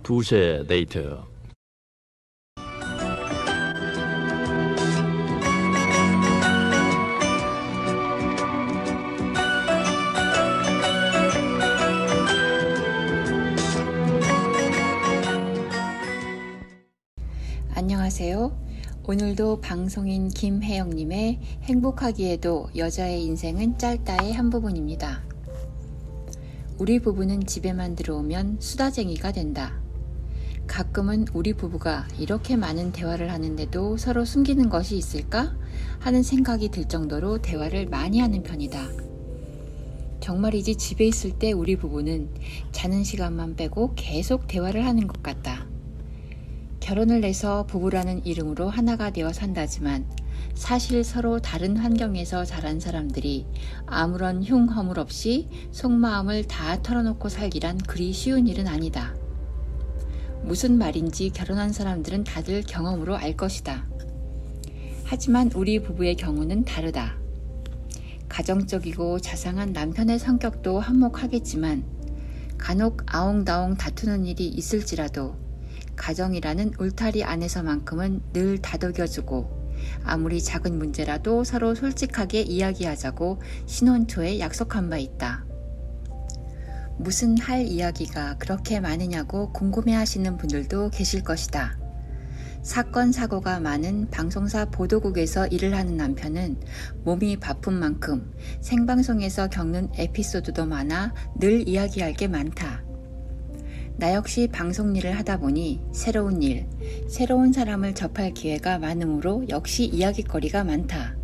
두세 데이트. 안녕하세요. 오늘도 방송인 김혜영님의 행복하기에도 여자의 인생은 짧다의 한 부분입니다. 우리 부부는 집에만 들어오면 수다쟁이가 된다. 가끔은 우리 부부가 이렇게 많은 대화를 하는데도 서로 숨기는 것이 있을까? 하는 생각이 들 정도로 대화를 많이 하는 편이다. 정말이지 집에 있을 때 우리 부부는 자는 시간만 빼고 계속 대화를 하는 것 같다. 결혼을 해서 부부라는 이름으로 하나가 되어 산다지만 사실 서로 다른 환경에서 자란 사람들이 아무런 흉허물 없이 속마음을 다 털어놓고 살기란 그리 쉬운 일은 아니다. 무슨 말인지 결혼한 사람들은 다들 경험으로 알 것이다. 하지만 우리 부부의 경우는 다르다. 가정적이고 자상한 남편의 성격도 한몫하겠지만 간혹 아웅다웅 다투는 일이 있을지라도 가정이라는 울타리 안에서만큼은 늘 다독여주고 아무리 작은 문제라도 서로 솔직하게 이야기하자고 신혼 초에 약속한 바 있다. 무슨 할 이야기가 그렇게 많으냐고 궁금해하시는 분들도 계실 것이다. 사건 사고가 많은 방송사 보도국에서 일을 하는 남편은 몸이 바쁜 만큼 생방송에서 겪는 에피소드도 많아 늘 이야기할 게 많다. 나 역시 방송 일을 하다 보니 새로운 일, 새로운 사람을 접할 기회가 많으므로 역시 이야깃거리가 많다.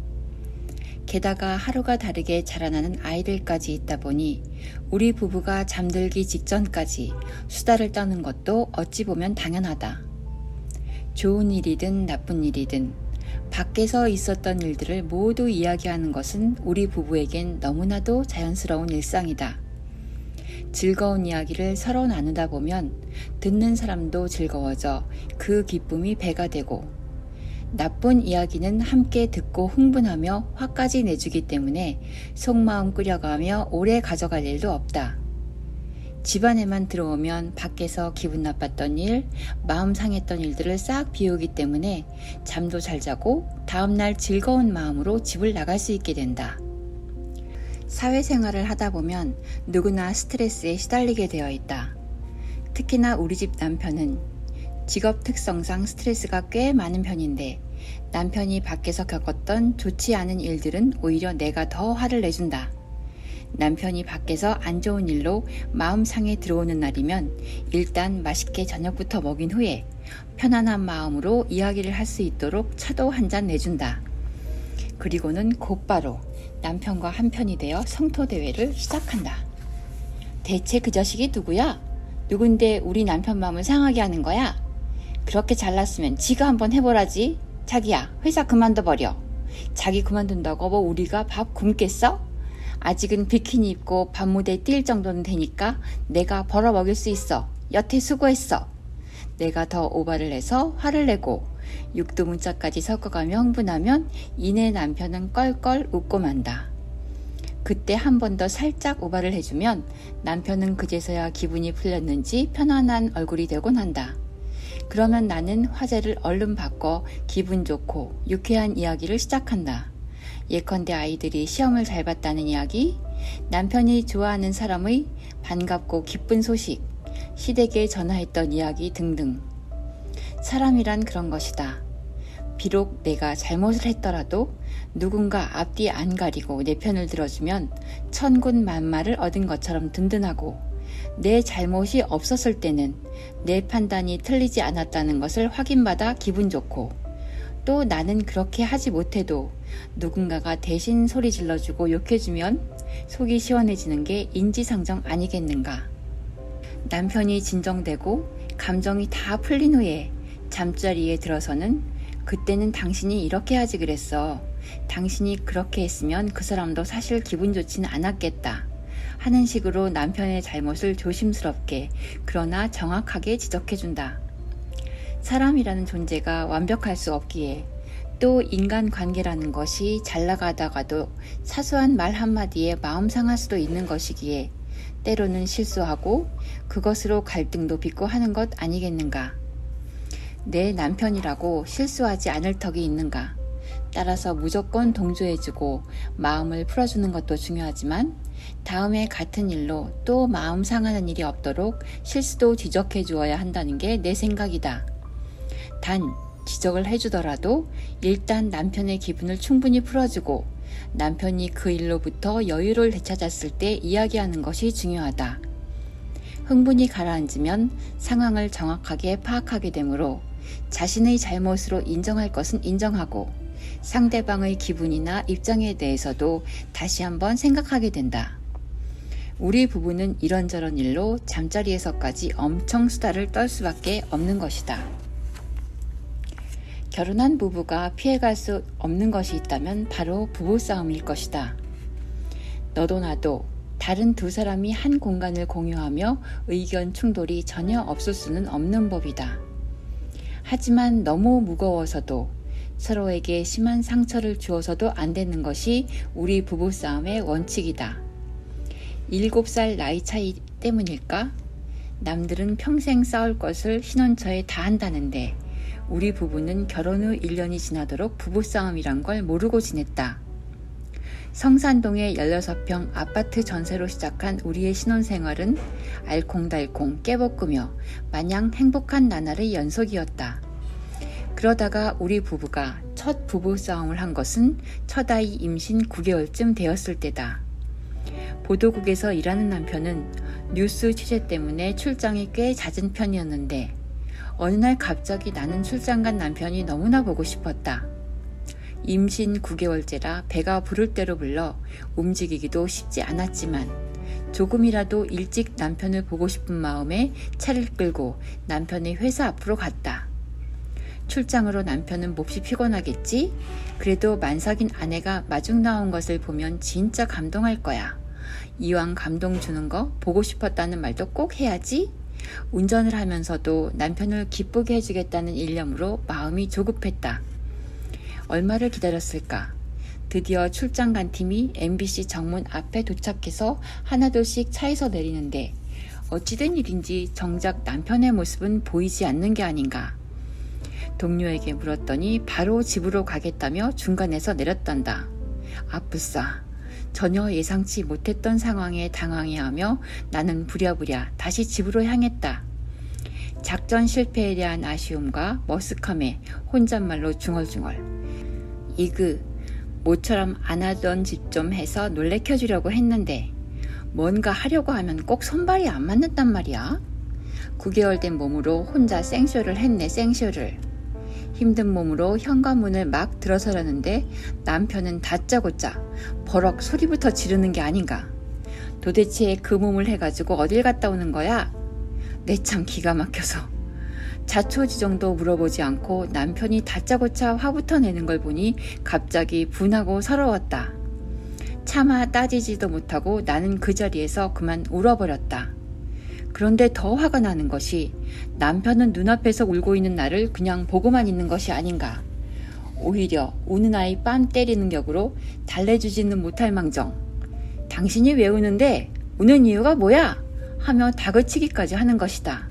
게다가 하루가 다르게 자라나는 아이들까지 있다 보니 우리 부부가 잠들기 직전까지 수다를 떠는 것도 어찌 보면 당연하다. 좋은 일이든 나쁜 일이든 밖에서 있었던 일들을 모두 이야기하는 것은 우리 부부에겐 너무나도 자연스러운 일상이다. 즐거운 이야기를 서로 나누다 보면 듣는 사람도 즐거워져 그 기쁨이 배가 되고 나쁜 이야기는 함께 듣고 흥분하며 화까지 내주기 때문에 속마음 끓여가며 오래 가져갈 일도 없다. 집안에만 들어오면 밖에서 기분 나빴던 일, 마음 상했던 일들을 싹 비우기 때문에 잠도 잘 자고 다음날 즐거운 마음으로 집을 나갈 수 있게 된다. 사회생활을 하다 보면 누구나 스트레스에 시달리게 되어 있다. 특히나 우리 집 남편은 직업 특성상 스트레스가 꽤 많은 편인데 남편이 밖에서 겪었던 좋지 않은 일들은 오히려 내가 더 화를 내준다. 남편이 밖에서 안 좋은 일로 마음 상해 들어오는 날이면 일단 맛있게 저녁부터 먹인 후에 편안한 마음으로 이야기를 할 수 있도록 차도 한 잔 내준다. 그리고는 곧바로 남편과 한편이 되어 성토대회를 시작한다. 대체 그 자식이 누구야? 누군데 우리 남편 마음을 상하게 하는 거야? 그렇게 잘났으면 지가 한번 해보라지. 자기야, 회사 그만둬버려. 자기 그만둔다고 뭐 우리가 밥 굶겠어? 아직은 비키니 입고 밤무대 뛸 정도는 되니까 내가 벌어먹일 수 있어. 여태 수고했어. 내가 더 오바를 해서 화를 내고 육두문자까지 섞어가며 흥분하면 이내 남편은 껄껄 웃고 만다. 그때 한 번 더 살짝 오바를 해주면 남편은 그제서야 기분이 풀렸는지 편안한 얼굴이 되곤 한다. 그러면 나는 화제를 얼른 바꿔 기분 좋고 유쾌한 이야기를 시작한다. 예컨대 아이들이 시험을 잘 봤다는 이야기, 남편이 좋아하는 사람의 반갑고 기쁜 소식, 시댁에 전화했던 이야기 등등. 사람이란 그런 것이다. 비록 내가 잘못을 했더라도 누군가 앞뒤 안 가리고 내 편을 들어주면 천군 만마를 얻은 것처럼 든든하고 내 잘못이 없었을 때는 내 판단이 틀리지 않았다는 것을 확인받아 기분 좋고 또 나는 그렇게 하지 못해도 누군가가 대신 소리 질러주고 욕해주면 속이 시원해지는 게 인지상정 아니겠는가. 남편이 진정되고 감정이 다 풀린 후에 잠자리에 들어서는 그때는 당신이 이렇게 하지 그랬어. 당신이 그렇게 했으면 그 사람도 사실 기분 좋지는 않았겠다. 하는 식으로 남편의 잘못을 조심스럽게 그러나 정확하게 지적해준다. 사람이라는 존재가 완벽할 수 없기에 또 인간관계라는 것이 잘 나가다가도 사소한 말 한마디에 마음 상할 수도 있는 것이기에 때로는 실수하고 그것으로 갈등도 빚고 하는 것 아니겠는가? 내 남편이라고 실수하지 않을 턱이 있는가? 따라서 무조건 동조해주고 마음을 풀어주는 것도 중요하지만 다음에 같은 일로 또 마음 상하는 일이 없도록 실수도 지적해 주어야 한다는 게 내 생각이다. 단 지적을 해주더라도 일단 남편의 기분을 충분히 풀어주고 남편이 그 일로부터 여유를 되찾았을 때 이야기하는 것이 중요하다. 흥분이 가라앉으면 상황을 정확하게 파악하게 되므로 자신의 잘못으로 인정할 것은 인정하고 상대방의 기분이나 입장에 대해서도 다시 한번 생각하게 된다. 우리 부부는 이런저런 일로 잠자리에서까지 엄청 수다를 떨 수밖에 없는 것이다. 결혼한 부부가 피해갈 수 없는 것이 있다면 바로 부부싸움일 것이다. 너도 나도 다른 두 사람이 한 공간을 공유하며 의견 충돌이 전혀 없을 수는 없는 법이다. 하지만 너무 무거워서도 서로에게 심한 상처를 주어서도 안 되는 것이 우리 부부싸움의 원칙이다. 7살 나이 차이 때문일까? 남들은 평생 싸울 것을 신혼처에 다 한다는데 우리 부부는 결혼 후 1년이 지나도록 부부싸움이란 걸 모르고 지냈다. 성산동의 16평 아파트 전세로 시작한 우리의 신혼생활은 알콩달콩 깨볶으며 마냥 행복한 나날의 연속이었다. 그러다가 우리 부부가 첫 부부싸움을 한 것은 첫 아이 임신 9개월쯤 되었을 때다. 보도국에서 일하는 남편은 뉴스 취재 때문에 출장이 꽤 잦은 편이었는데 어느 날 갑자기 나는 출장 간 남편이 너무나 보고 싶었다. 임신 9개월째라 배가 부를 대로 불러 움직이기도 쉽지 않았지만 조금이라도 일찍 남편을 보고 싶은 마음에 차를 끌고 남편의 회사 앞으로 갔다. 출장으로 남편은 몹시 피곤하겠지? 그래도 만삭인 아내가 마중 나온 것을 보면 진짜 감동할 거야. 이왕 감동 주는 거 보고 싶었다는 말도 꼭 해야지. 운전을 하면서도 남편을 기쁘게 해주겠다는 일념으로 마음이 조급했다. 얼마를 기다렸을까? 드디어 출장 간 팀이 MBC 정문 앞에 도착해서 하나둘씩 차에서 내리는데 어찌된 일인지 정작 남편의 모습은 보이지 않는 게 아닌가. 동료에게 물었더니 바로 집으로 가겠다며 중간에서 내렸단다. 아쁘싸. 전혀 예상치 못했던 상황에 당황해하며 나는 부랴부랴 다시 집으로 향했다. 작전 실패에 대한 아쉬움과 머쓱함에 혼잣말로 중얼중얼. 모처럼 안 하던 짓 좀 해서 놀래켜주려고 했는데 뭔가 하려고 하면 꼭 손발이 안 맞는단 말이야. 9개월 된 몸으로 혼자 생쇼를 했네. 생쇼를. 힘든 몸으로 현관문을 막 들어서려는데 남편은 다짜고짜 버럭 소리부터 지르는 게 아닌가. 도대체 그 몸을 해가지고 어딜 갔다 오는 거야? 내 참 기가 막혀서 자초지종도 물어보지 않고 남편이 다짜고짜 화부터 내는 걸 보니 갑자기 분하고 서러웠다. 차마 따지지도 못하고 나는 그 자리에서 그만 울어버렸다. 그런데 더 화가 나는 것이 남편은 눈앞에서 울고 있는 나를 그냥 보고만 있는 것이 아닌가. 오히려 우는 아이 뺨 때리는 격으로 달래주지는 못할 망정. 당신이 왜 우는데? 우는 이유가 뭐야? 하며 다그치기까지 하는 것이다.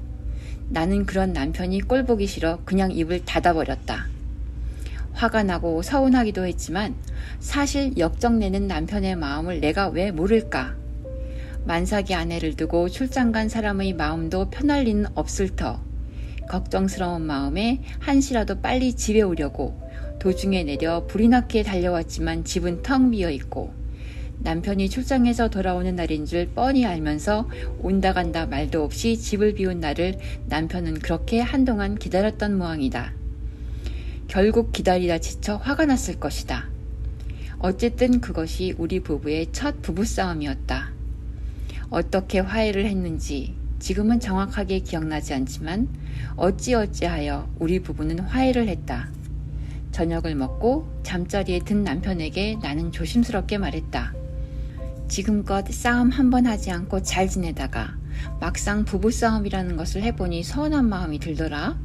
나는 그런 남편이 꼴보기 싫어 그냥 입을 닫아버렸다. 화가 나고 서운하기도 했지만 사실 역정내는 남편의 마음을 내가 왜 모를까. 만삭이 아내를 두고 출장 간 사람의 마음도 편할 리는 없을 터. 걱정스러운 마음에 한시라도 빨리 집에 오려고 도중에 내려 불이 나게 달려왔지만 집은 텅 비어있고 남편이 출장에서 돌아오는 날인 줄 뻔히 알면서 온다 간다 말도 없이 집을 비운 나를 남편은 그렇게 한동안 기다렸던 모양이다. 결국 기다리다 지쳐 화가 났을 것이다. 어쨌든 그것이 우리 부부의 첫 부부싸움이었다. 어떻게 화해를 했는지 지금은 정확하게 기억나지 않지만 어찌어찌하여 우리 부부는 화해를 했다. 저녁을 먹고 잠자리에 든 남편에게 나는 조심스럽게 말했다. 지금껏 싸움 한 번 하지 않고 잘 지내다가 막상 부부싸움이라는 것을 해보니 서운한 마음이 들더라.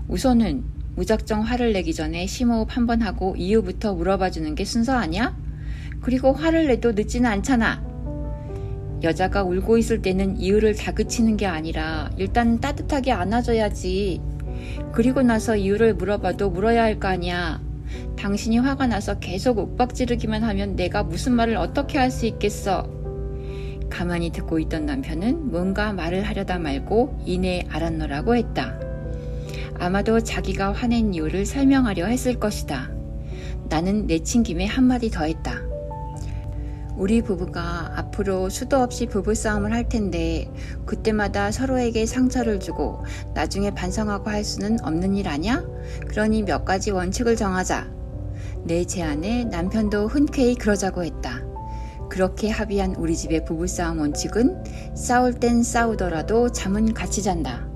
우선은 무작정 화를 내기 전에 심호흡 한 번 하고 이유부터 물어봐 주는 게 순서 아니야? 그리고 화를 내도 늦지는 않잖아. 여자가 울고 있을 때는 이유를 다그치는 게 아니라 일단 따뜻하게 안아줘야지. 그리고 나서 이유를 물어봐도 물어야 할 거 아니야. 당신이 화가 나서 계속 윽박지르기만 하면 내가 무슨 말을 어떻게 할 수 있겠어. 가만히 듣고 있던 남편은 뭔가 말을 하려다 말고 이내 알았노라고 했다. 아마도 자기가 화낸 이유를 설명하려 했을 것이다. 나는 내친 김에 한마디 더 했다. 우리 부부가 앞으로 수도 없이 부부싸움을 할 텐데 그때마다 서로에게 상처를 주고 나중에 반성하고 할 수는 없는 일 아냐? 그러니 몇 가지 원칙을 정하자. 내 제안에 남편도 흔쾌히 그러자고 했다. 그렇게 합의한 우리 집의 부부싸움 원칙은 싸울 땐 싸우더라도 잠은 같이 잔다.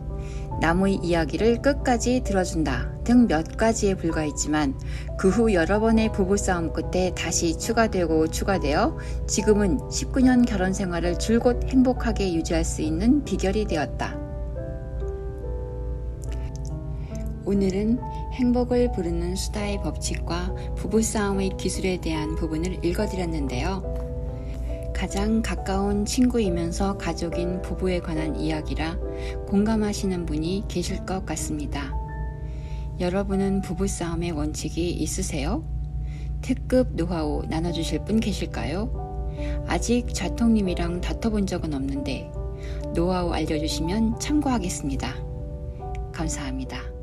남의 이야기를 끝까지 들어준다 등 몇 가지에 불과했지만 그 후 여러 번의 부부싸움 끝에 다시 추가되어 지금은 19년 결혼 생활을 줄곧 행복하게 유지할 수 있는 비결이 되었다. 오늘은 행복을 부르는 수다의 법칙과 부부싸움의 기술에 대한 부분을 읽어드렸는데요. 가장 가까운 친구이면서 가족인 부부에 관한 이야기라 공감하시는 분이 계실 것 같습니다. 여러분은 부부싸움의 원칙이 있으세요? 특급 노하우 나눠주실 분 계실까요? 아직 자통님이랑 다퉈본 적은 없는데 노하우 알려주시면 참고하겠습니다. 감사합니다.